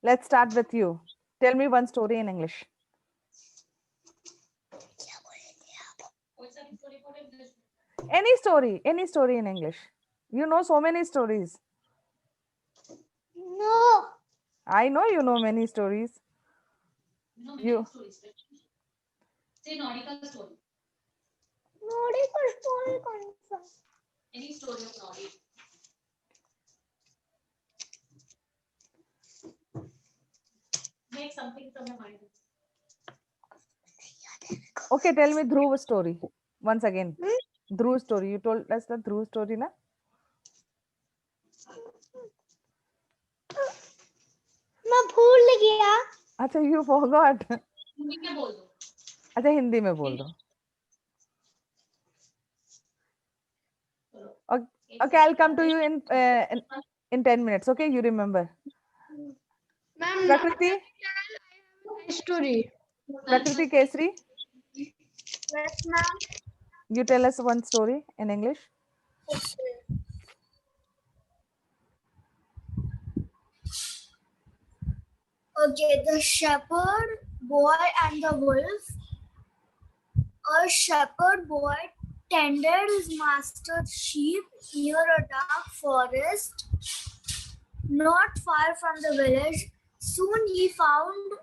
Let's start with you. Tell me one story in English. Any story in English. You know so many stories. No. I know you know many stories. You Say nautical story. Nautical story confirm. Any story of nautical. Make something from your mind. okay? Tell me Dhruv story once again. Dhruv story. You told us the Dhruv story, na? मैं भूल गया. अच्छा, you forgot. Hindi में बोल दो. अच्छा, हिंदी में बोल दो. Okay, I'll come to you in 10 minutes. Okay, you remember. Ma'am, Prakriti, story. Prakriti Kesri, Yes, ma'am. you tell us one story in English. Okay, the shepherd boy and the wolf. A shepherd boy tended his master's sheep near a dark forest not far from the village. Soon he found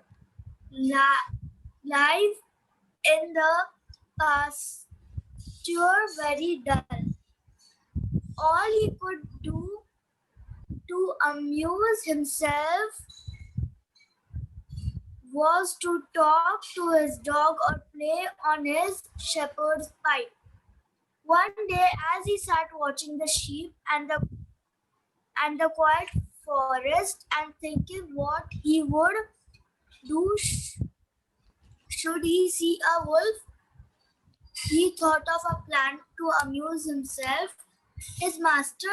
life in the pasture very dull. All he could do to amuse himself was to talk to his dog or play on his shepherd's pipe. One day, as he sat watching the sheep and the quiet forest and thinking what he would do should he see a wolf, he thought of a plan to amuse himself. His master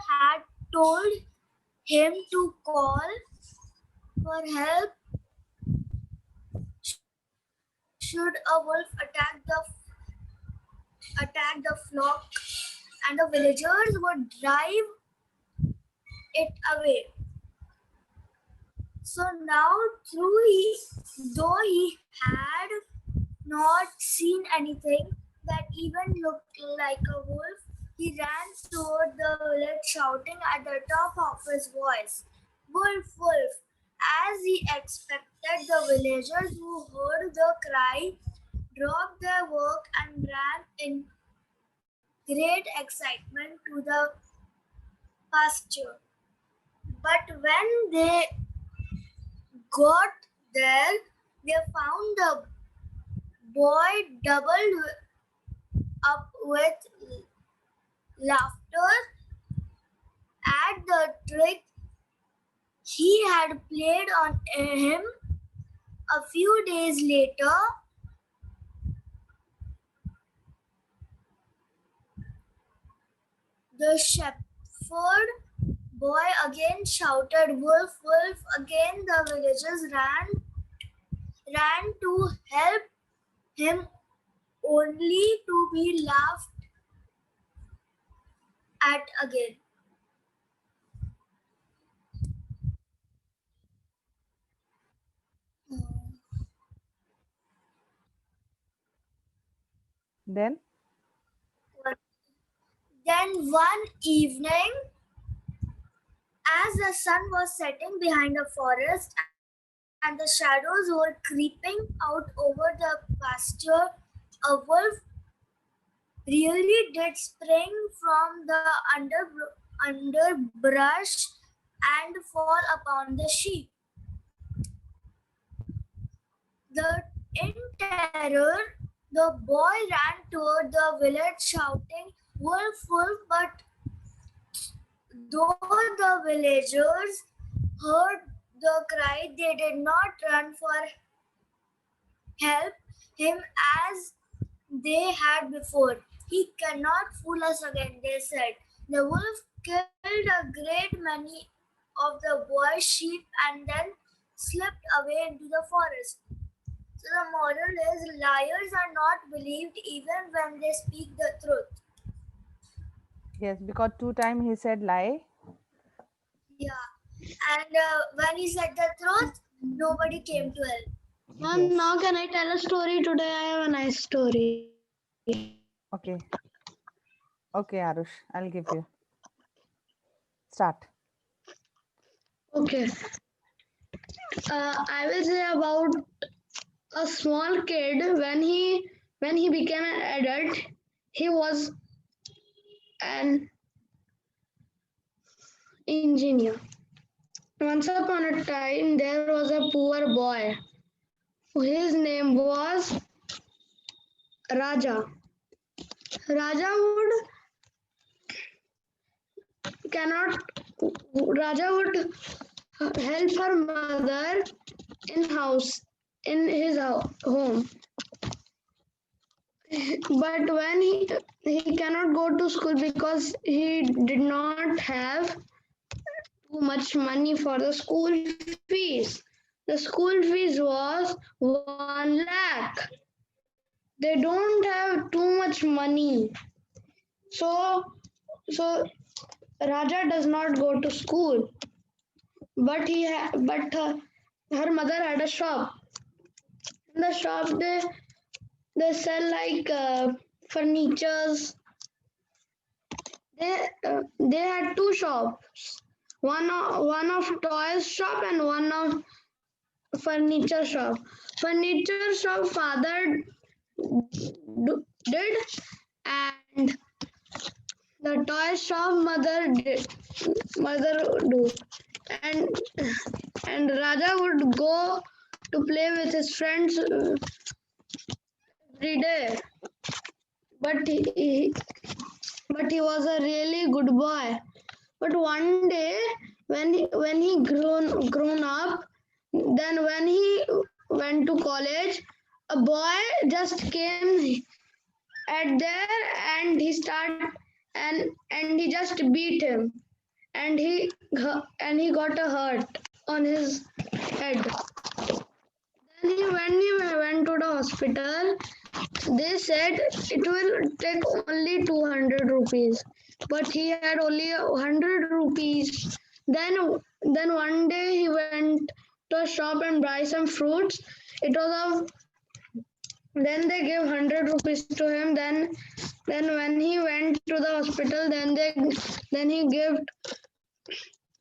had told him to call for help should a wolf attack the flock, and the villagers would drive it away. So now, though he had not seen anything that even looked like a wolf, he ran toward the village shouting at the top of his voice, "Wolf, wolf!" As he expected, the villagers who heard the cry dropped their work and ran in great excitement to the pasture. But when they got there, they found the boy doubled up with laughter at the trick he had played on him. A few days later, the shepherd boy again shouted, "Wolf, wolf!" Again, the villagers ran to help him, only to be laughed at again. Then Then one evening, as the sun was setting behind the forest and the shadows were creeping out over the pasture, a wolf really did spring from the underbrush and fall upon the sheep. In terror, the boy ran toward the village shouting, "Wolf, wolf!" But though the villagers heard the cry, they did not run for help him as they had before. "He cannot fool us again," they said. The wolf killed a great many of the boy's sheep and then slipped away into the forest. So the moral is, liars are not believed even when they speak the truth. yes, because 2 times he said lie. Yeah. And when he said the truth, nobody came to help. Ma'am, Yes. now can I tell a story? Today I have a nice story. Okay. Okay, Arush, I'll give you. Start. Okay. I will say about a small kid when he became an adult. He was an engineer. Once upon a time, there was a poor boy. His name was Raja. Raja would cannot. Raja would help her mother in his home. But when he cannot go to school because he did not have too much money for the school fees. The school fees was 1 lakh. They don't have too much money. So Raja does not go to school. But her mother had a shop. In the shop they sell like furnitures. They had two shops. One of toys shop and one of furniture shop. Furniture shop father did, and the toy shop mother do. And and Raja would go to play with his friends every day. But he was a really good boy. But one day, when he grown up, then when he went to college, a boy just came at there and and he just beat him, and he got a hurt on his head. Then when he went to the hospital, they said it will take only 200 rupees, but he had only 100 rupees. Then one day he went to a shop and buy some fruits. It was of Then they gave 100 rupees to him. Then when he went to the hospital, then he gave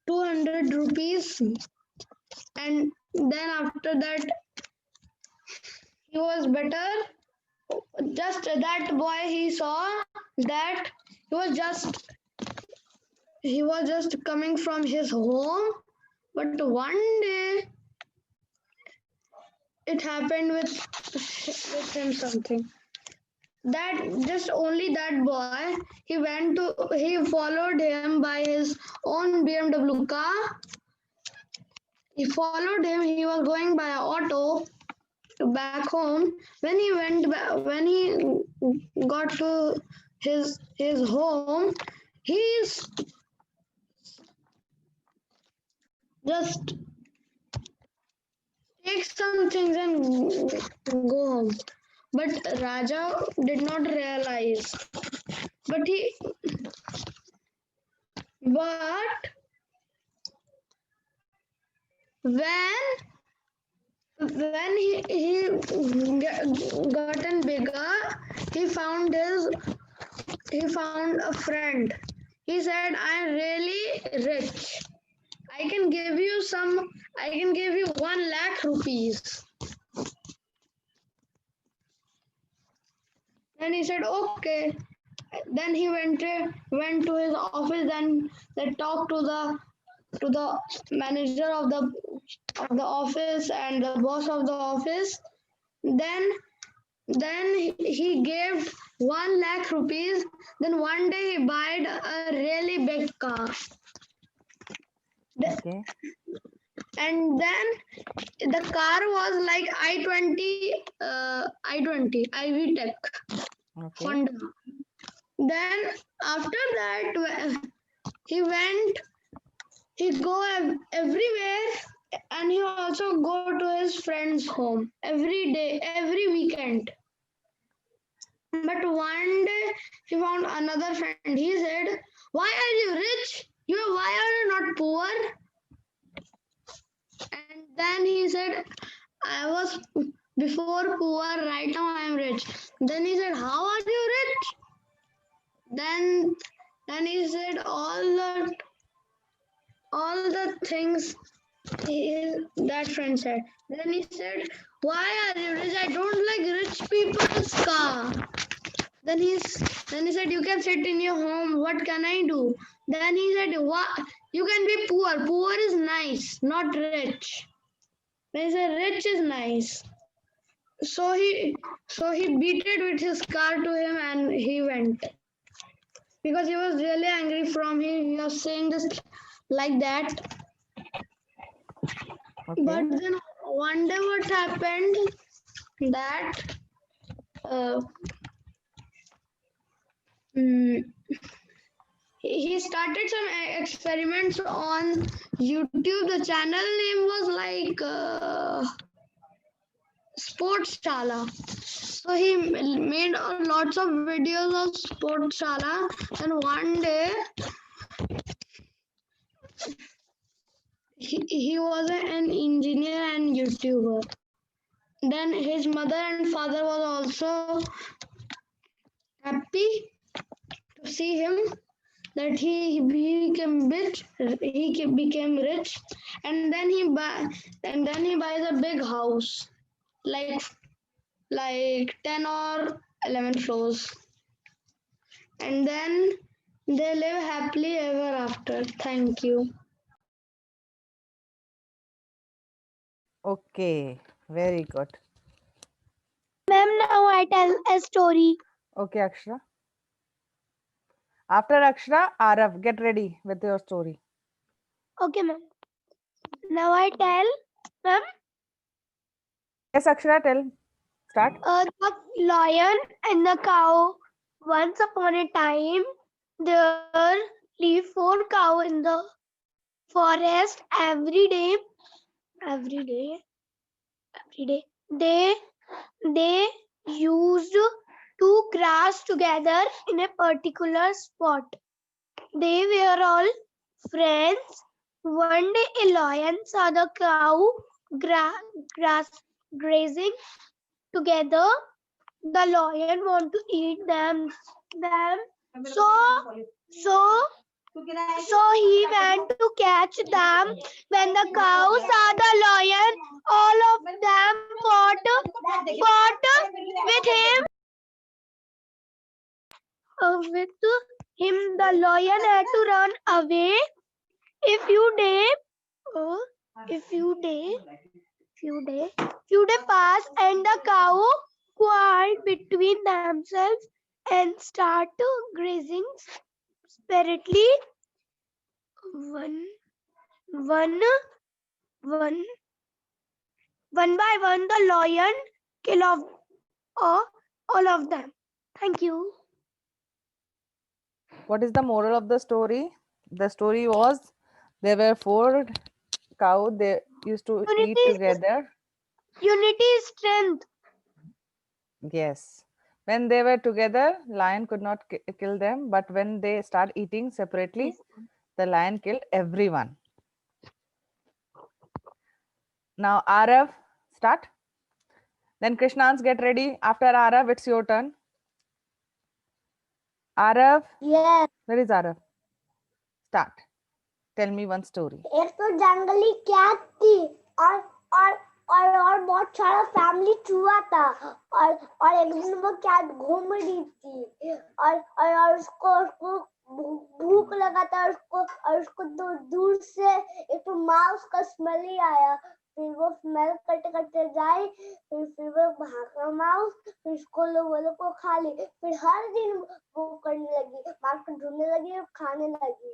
200 rupees, and then after that he was better. Just that boy, he saw that he was just he was just coming from his home, but one day it happened with him something. That just only that boy, he followed him by his own BMW car. He followed him. He was going by auto back home. When he got to his home, he's just take some things and go home. But Raja did not realize. But he but when he gotten bigger, he found a friend. He said, "I'm really rich. I can give you 1 lakh rupees." Then he said, "Okay." Then he went to his office. Then they talked to the manager of the office and the boss of the office. Then he gave 1 lakh rupees. Then one day he bought a really big car. Okay. And then the car was like I-20 IV Tech Okay. Honda. Then after that he went he go everywhere, and he also go to his friend's home every day, every weekend. But one day he found another friend. He said, "Why are you rich? Why are you not poor?" Then he said, I was before poor, right now I am rich. Then he said, how are you rich? Then he said all the things that friend said. Then he said, why are you rich? I don't like rich people's car. Then he said, you can sit in your home. What can I do? Then he said, what? You can be poor. Poor is nice, not rich. Then he said, rich is nice. So he beat it with his car to him and he went because he was really angry from him. He was saying this like that. Okay. But then one day what happened that uh, mm, he started some experiments on YouTube. The channel name was like Sports Chala. So he made lots of videos of Sports Chala, and one day he was an engineer and YouTuber. Then his mother and father was also happy to see him that he became rich. Became rich, and then he buys a big house, like 10 or 11 floors, and then they live happily ever after. Thank you. Okay. Very good. Ma'am, now I tell a story. Okay, Akshara. After Akshara, Arav, get ready with your story. Okay, ma'am. Now I tell, ma'am. Yes, Akshara, tell. Start. The lion and the cow. Once upon a time, there lived 4 cows in the forest. Every day, they used to grass together in a particular spot. They were all friends. One day, a lion saw the cow grass grazing together. The lion want to eat them. So he went to catch them. When the cow saw the lion, all of them fought with him. The lion had to run away. A few days passed, and the cow quarreled between themselves and started grazing separately. One by one, the lion killed all of them. Thank you. What is the moral of the story? The story was there were 4 cows. They used to eat together. Unity is strength. Yes. When they were together, lion could not kill them. But when they start eating separately, the lion killed everyone. Now, Arav, start. Then Krishnans, get ready. After Arav, it's your turn. Arav, Yes. where is Arav? Start. Tell me one story. एक तो जंगली cat थी और बहुत सारा family चूहा था और एक दिन वो कैट घूम रही थी और उसको भूख लगा था उसको दूर से एक माउस का स्मेल ही आया. फिर वो स्मेल करते करते जाए फिर वो भागा माउस फिर उसको वो लोग को खा ली. फिर हर दिन वो करने लगी माउस को ढूंढने लगी और खाने लगी.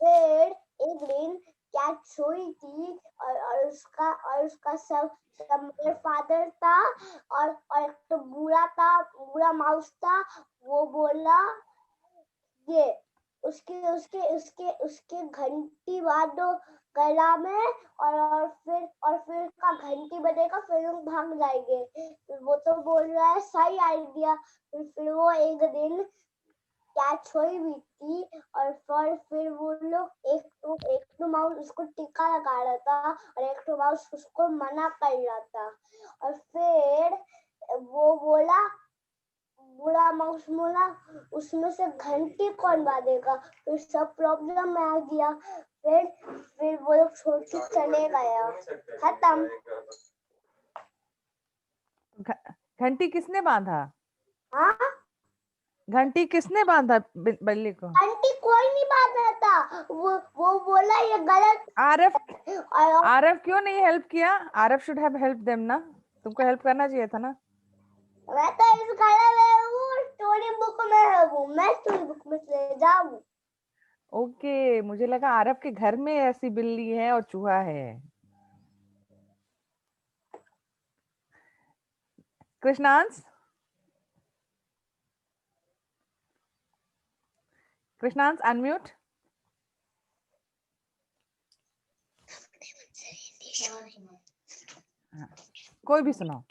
फिर एक दिन कैट सोई थी और उसका सब मेरे फादर था और एक तो बूढ़ा माउस था. वो बोला ये उसके घंटी बांधो गला में और फिर का घंटी बजेगा फिर लोग भाग जाएंगे. वो तो बोल रहा है सही आइडिया. फिर वो एक दिन कैच हुई भी थी और फिर वो लोग एक तो माउस उसको टीका लगा रहा था और एक तो माउस उसको मना कर रहा था और फिर वो बोला बुरा माउस बोला उसमें से घंटी कौन बांधेगा फिर सब प्रॉब्लम में आ गया फिर वो लोग छोड़ के चले गया खत्म। घंटी किसने बांधा? हाँ घंटी किसने बांधा बल्ली को? घंटी कोई नहीं बांध रहा था वो बोला ये गलत। आरफ और आरफ क्यों नहीं हेल्प किया? आरफ शुड हैव हेल्प देम ना, तुमको हेल्प करना चाहिए था ना। मैं तो इस घर में हूँ स्टोरी बुक में हूँ मैं स्टोरी बुक में चले जाऊँ। ओके, मुझे लगा आरफ के घर में ऐसी बिल्ली है और चूहा है। कृष्णांश, कृष्णांश अनम्यूट। हाँ, कोई भी सुनाओ।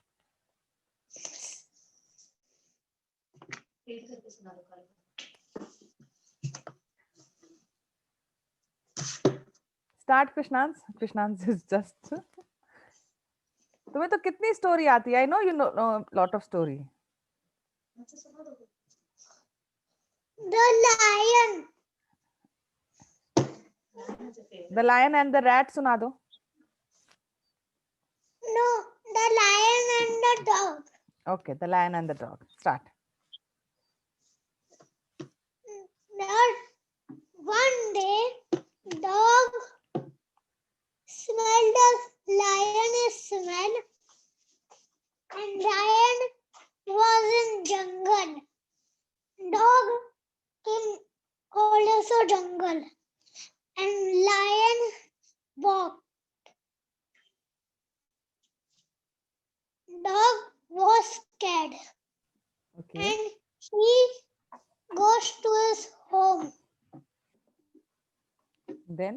Start Krishnansh. Krishnansh is just तुम्हें तो कितनी स्टोरी आती है। I know you know lot of story. The lion and the rat सुना दो। No, the lion and the dog. Okay, the lion and the dog, start. One day, dog smelled the lion's smell, and lion was in jungle. Dog came also jungle, and lion walked. Dog was scared, okay, and he goes to his home. Then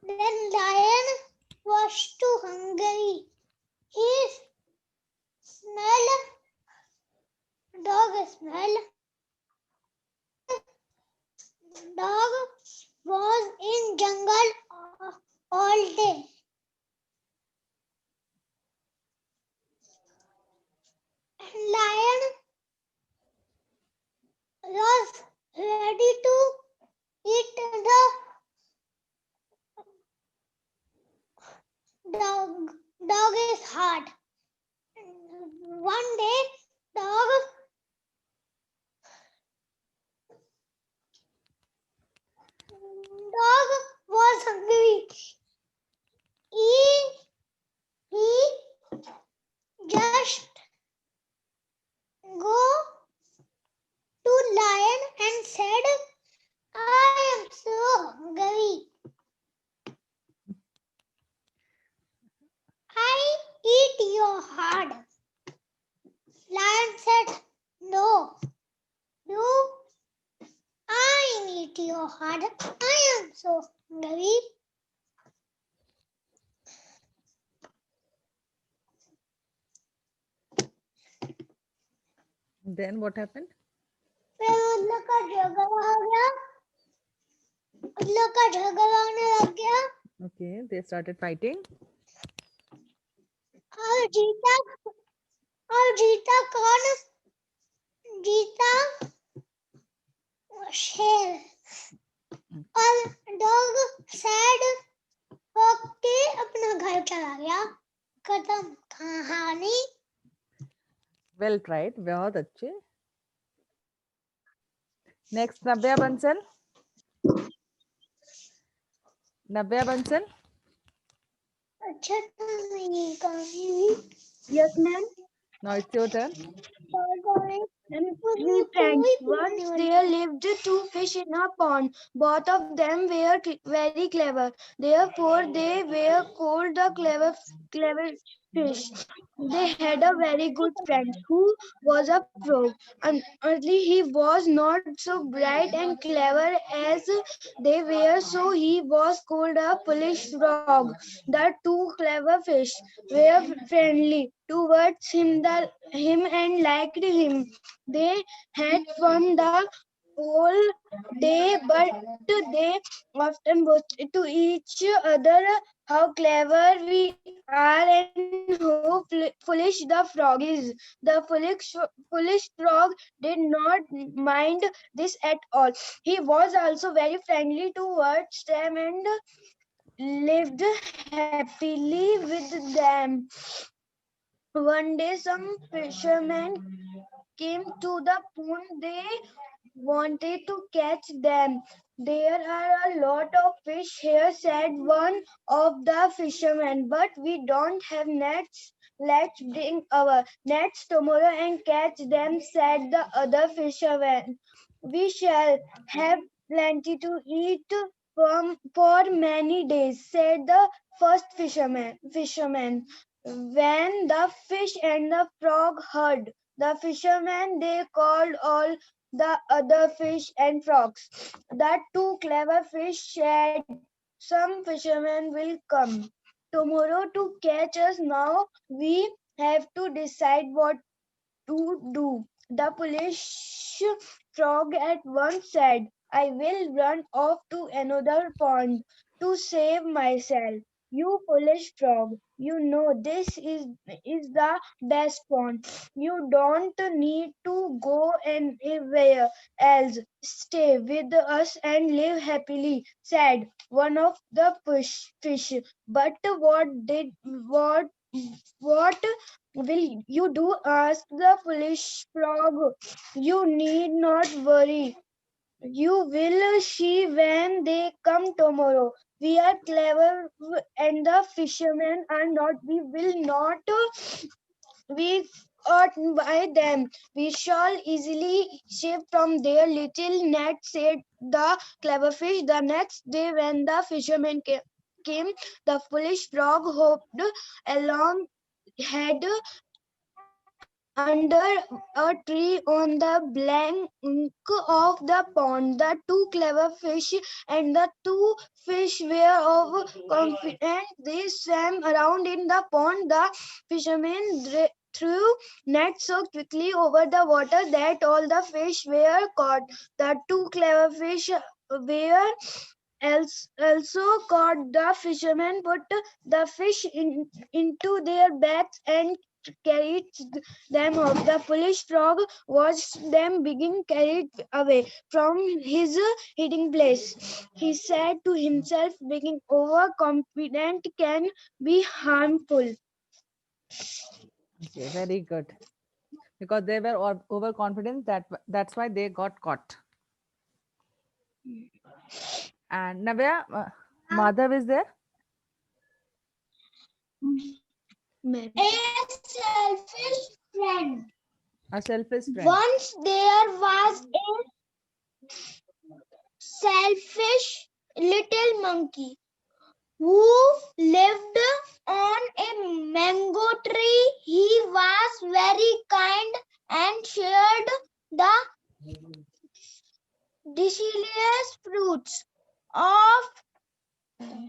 Then lion was too hungry. He smell dog smell. Dog was in jungle all day. Lion was ready to eat the dog. Dog is hard. One day, dog was hungry. He just go to lion and said, I am so hungry. I eat your heart. Lion said, no, you, I eat your heart. I am so hungry. Then what happened? फिर उन लोग का झगड़ा हो गया। उन लोग का झगड़ा होने लग गया ओके, दे स्टार्टेड फाइटिंग। और जीता कौन? जीता शेर। और डॉग सैड होके अपना घर चला गया। खत्म कहानी। वेल ट्राइड, बहुत अच्छे। नेक्स्ट नव्या बंसल। नव्या बंसल। अच्छा था ये कहानी। Yes, ma'am. Now it's your turn. Three friends. Once there lived two fish in a pond. Both of them were very clever. Therefore, they were called the clever fish. fish. They had a very good friend who was a frog. Early he was not so bright and clever as they were, so he was called a foolish frog. The two clever fish were friendly towards him and liked him. They had fun the whole day, but they often boasted to each other how clever we are and how foolish the frog is. The foolish frog did not mind this at all. He was also very friendly towards them and lived happily with them. One day, some fishermen came to the pond. They wanted to catch them. There are a lot of fish here, said one of the fishermen, but we don't have nets. Let's bring our nets tomorrow and catch them, said the other fisherman. We shall have plenty to eat for many days, said the first fisherman. When the fish and the frog heard the fisherman, they called all the other fish and frogs. The two clever fish said, some fishermen will come tomorrow to catch us. Now we have to decide what to do. The foolish frog at once said, I will run off to another pond to save myself. You foolish frog, you know is the best pond. You don't need to go anywhere else. Stay with us and live happily, said one of the fish. But what will you do? Asked the foolish frog. You need not worry. You will see when they come tomorrow. We are clever and the fishermen are not. We will not be caught by them. We shall easily escape from their little net, said the clever fish. The next day, when the fishermen came, the foolish frog hopped along had under a tree on the bank of the pond. The two clever fish and the two fish were of confident. They swam around in the pond. The fishermen threw nets so quickly over the water that all the fish were caught. The two clever fish were also caught. The fishermen put the fish into their bags and carried them off. The foolish frog watched them being carried away from his hiding place. He said to himself, being overconfident can be harmful. Okay, very good. Because they were overconfident, that's why they got caught. And Navya, Madhav is there? A selfish friend. A selfish friend. Once there was a selfish little monkey who lived on a mango tree. He was very kind and shared the delicious fruits of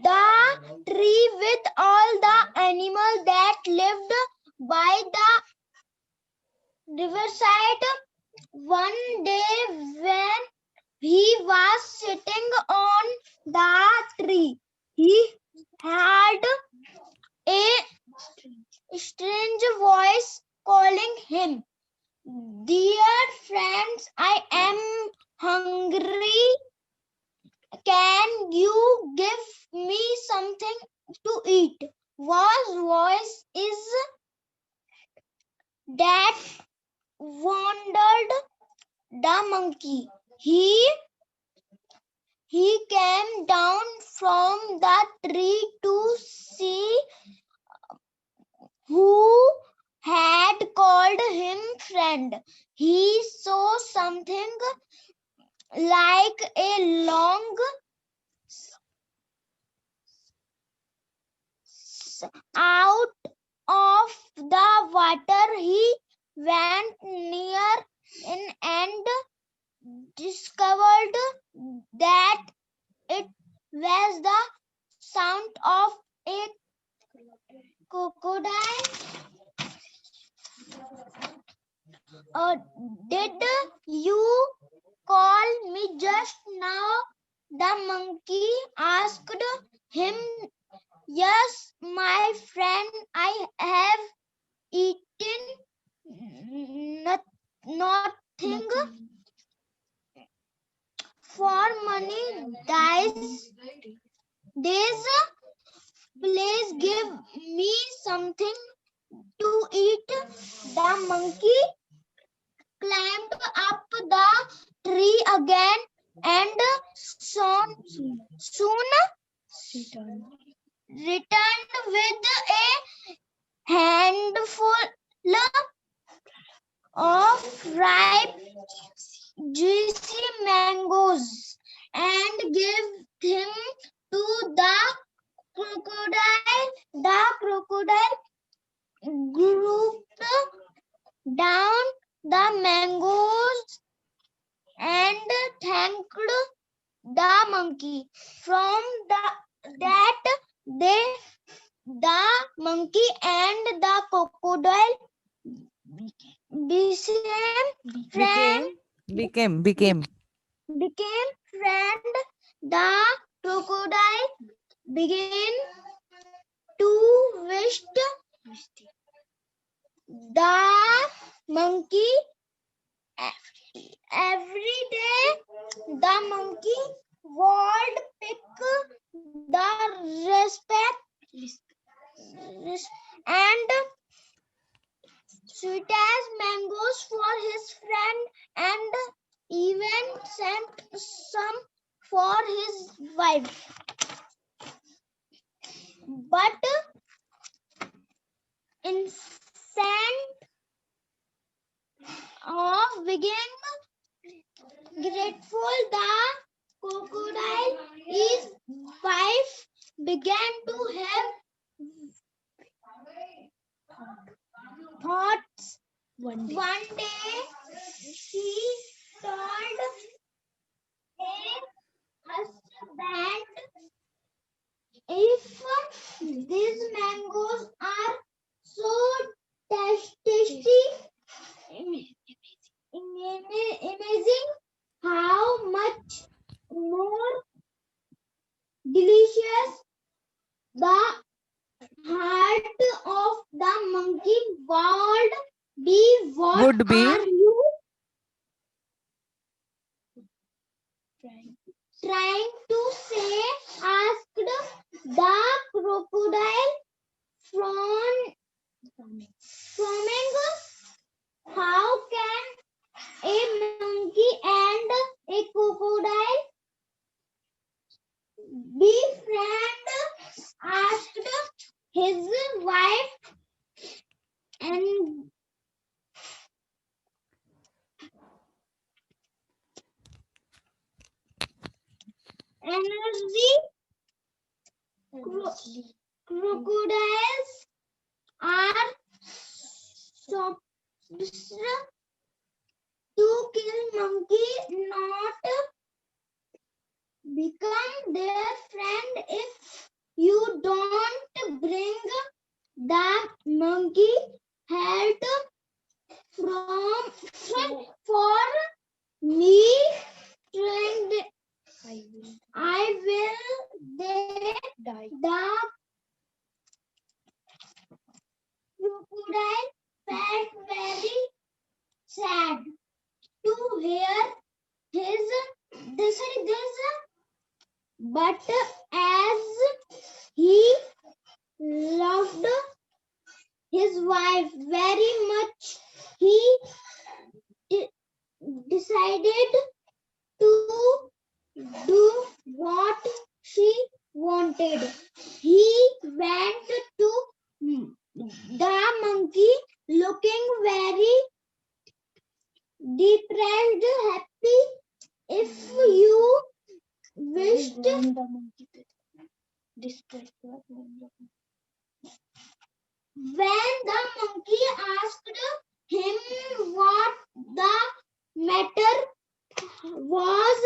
the tree with all the animals that lived by the riverside. One day, when he was sitting on the tree, he had a strange voice calling him. Dear friends, I am hungry. Can you give me something to eat? Whose voice is that? Wondered the monkey. He came down from the tree to see who had called him friend. He saw something like a long out of the water, he went near in and discovered that it was the sound of a crocodile. Did you call me just now? The monkey asked him. Yes, my friend, I have eaten nothing for money. Days, please give me something to eat. The monkey climbed up the tree again and soon returned with a handful of ripe, juicy mangoes and gave him to the crocodile. The crocodile grouped down the mangoes and thanked the monkey. From that day, the monkey and the crocodile Became. became friend. The crocodile began to wish the monkey every day. The monkey would pick the and sweet as mangoes for his friend and even sent some for his wife. But instead of being grateful, the crocodile, his wife, began to have thoughts. One day, she told a husband, if these mangoes are so tasty, amazing, how much more delicious the heart of the monkey would be. What Would be. are you trying to say? Asked the crocodile, frowning. How can a monkey and a crocodile be friends? Asked his wife. And energy, crocodiles are so to kill monkey, not become their friend. If you don't bring the monkey head for me, friend, I will they die. The crocodile felt very sad to hear this, but as he loved his wife very much, he decided to do what she wanted. He went to the monkey looking very depressed, happy. If you wished When the monkey asked him what the matter was,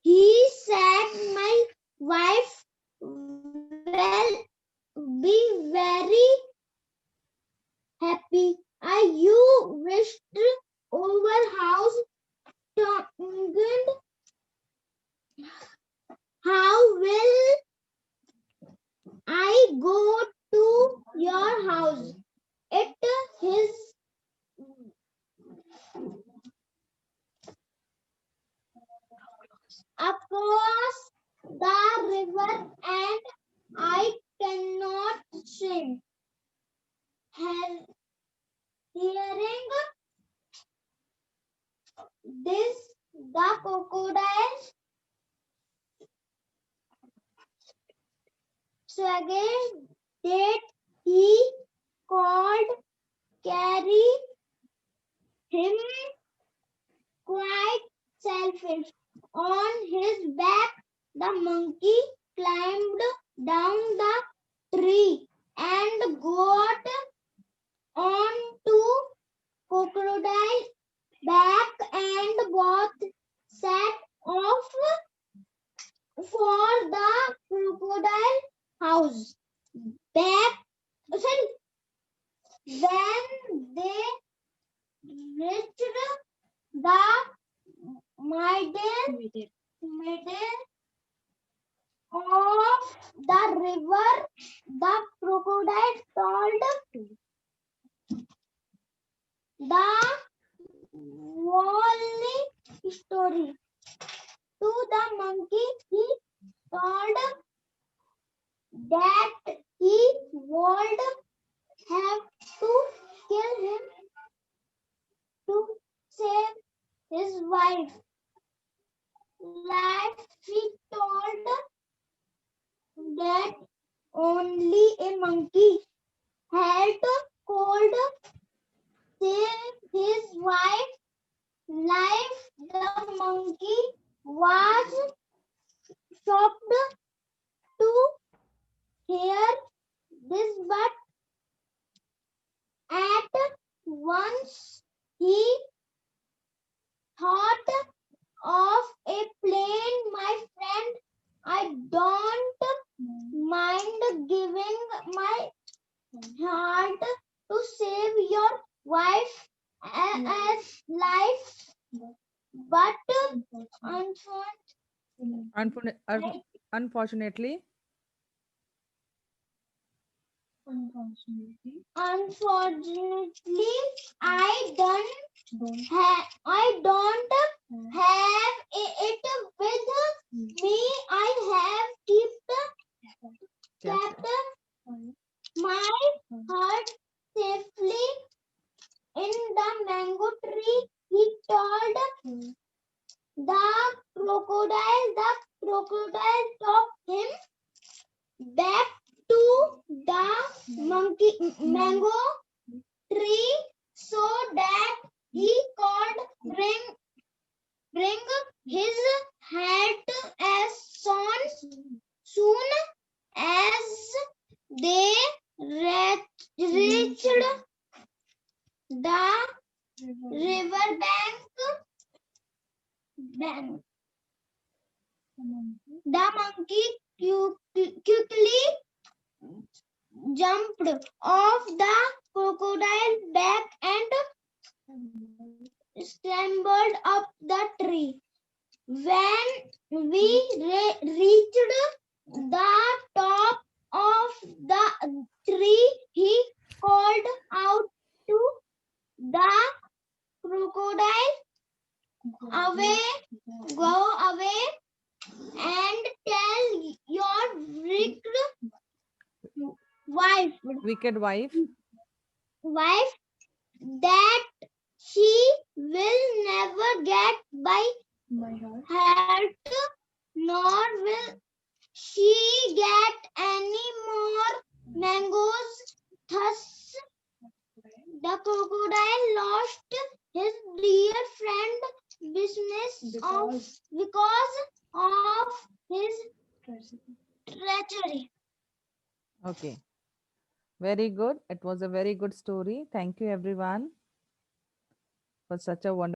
he said, "My wife will be very happy. You wished over house tongued. How will I go to your house? It is across the river and I cannot swim." Hearing this, the crocodile swaggered that he called carry him quite selfish. On his back, the monkey climbed down the tree and got on to crocodile back, and both set off for the crocodile house. Back, sorry, when they reached the middle of the river, the crocodile told the whole story to the monkey. He told that he would have to kill him to save his wife. Life, he told that only a monkey had could save his wife's life. The monkey was shocked to hear this, but at once he thought of a plan. "My friend, I don't mind giving my heart to save your wife as life, but Unfortunately, unfortunately, I don't have it with me. I have kept my heart safely in the mango tree," he told the crocodile. The crocodile took him back to the mango tree so that he could bring his hat as soon as they reached the river bank. The monkey quickly jumped off the crocodile back and scrambled up the tree. When we reached the top of the tree, he called out to the crocodile, "Go away and tell your wicked wife. wife that she will never get by hurt, nor will she get any more mangoes." Thus, the crocodile lost his dear friend because of his treachery. Okay. Very good. It was a very good story. Thank you, everyone, for such a wonderful.